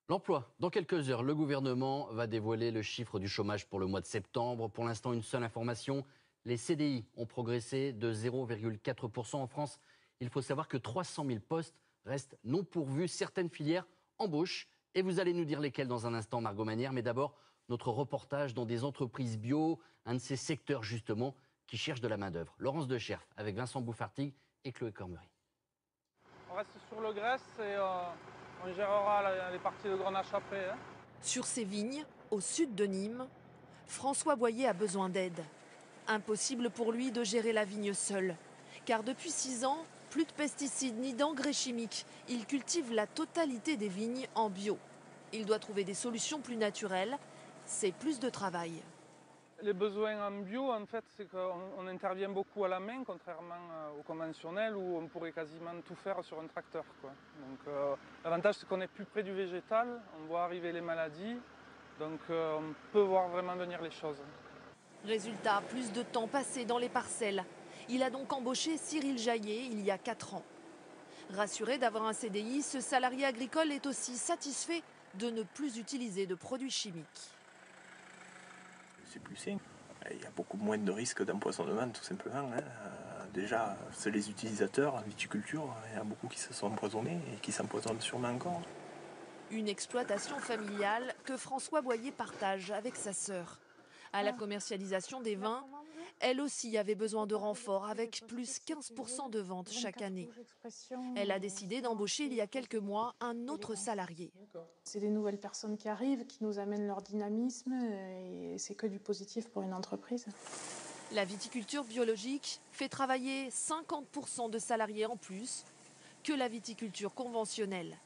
L'emploi. Dans quelques heures, le gouvernement va dévoiler le chiffre du chômage pour le mois de septembre. Pour l'instant, une seule information. Les CDI ont progressé de 0,4% en France. Il faut savoir que 300 000 postes restent non pourvus. Certaines filières embauchent. Et vous allez nous dire lesquelles dans un instant, Margot Manière. Mais d'abord, notre reportage dans des entreprises bio, un de ces secteurs justement qui cherchent de la main-d'œuvre. Laurence Decherf avec Vincent Bouffartig et Chloé Cormery. On reste sur le graisse et on gérera les parties de grenache après. Hein. Sur ses vignes, au sud de Nîmes, François Boyer a besoin d'aide. Impossible pour lui de gérer la vigne seul. Car depuis 6 ans, plus de pesticides ni d'engrais chimiques. Il cultive la totalité des vignes en bio. Il doit trouver des solutions plus naturelles. C'est plus de travail. Les besoins en bio, en fait, c'est qu'on intervient beaucoup à la main, contrairement au conventionnel où on pourrait quasiment tout faire sur un tracteur, quoi. Donc l'avantage, c'est qu'on est plus près du végétal, on voit arriver les maladies, donc on peut voir vraiment venir les choses. Résultat, plus de temps passé dans les parcelles. Il a donc embauché Cyril Jaillet il y a 4 ans. Rassuré d'avoir un CDI, ce salarié agricole est aussi satisfait de ne plus utiliser de produits chimiques. C'est plus sain. Il y a beaucoup moins de risques d'empoisonnement, tout simplement. Déjà, c'est les utilisateurs en viticulture. Il y en a beaucoup qui se sont empoisonnés et qui s'empoisonnent sûrement encore. Une exploitation familiale que François Boyer partage avec sa sœur. À la commercialisation des vins, elle aussi avait besoin de renforts avec plus 15% de ventes chaque année. Elle a décidé d'embaucher il y a quelques mois un autre salarié. C'est des nouvelles personnes qui arrivent, qui nous amènent leur dynamisme et c'est que du positif pour une entreprise. La viticulture biologique fait travailler 50% de salariés en plus que la viticulture conventionnelle.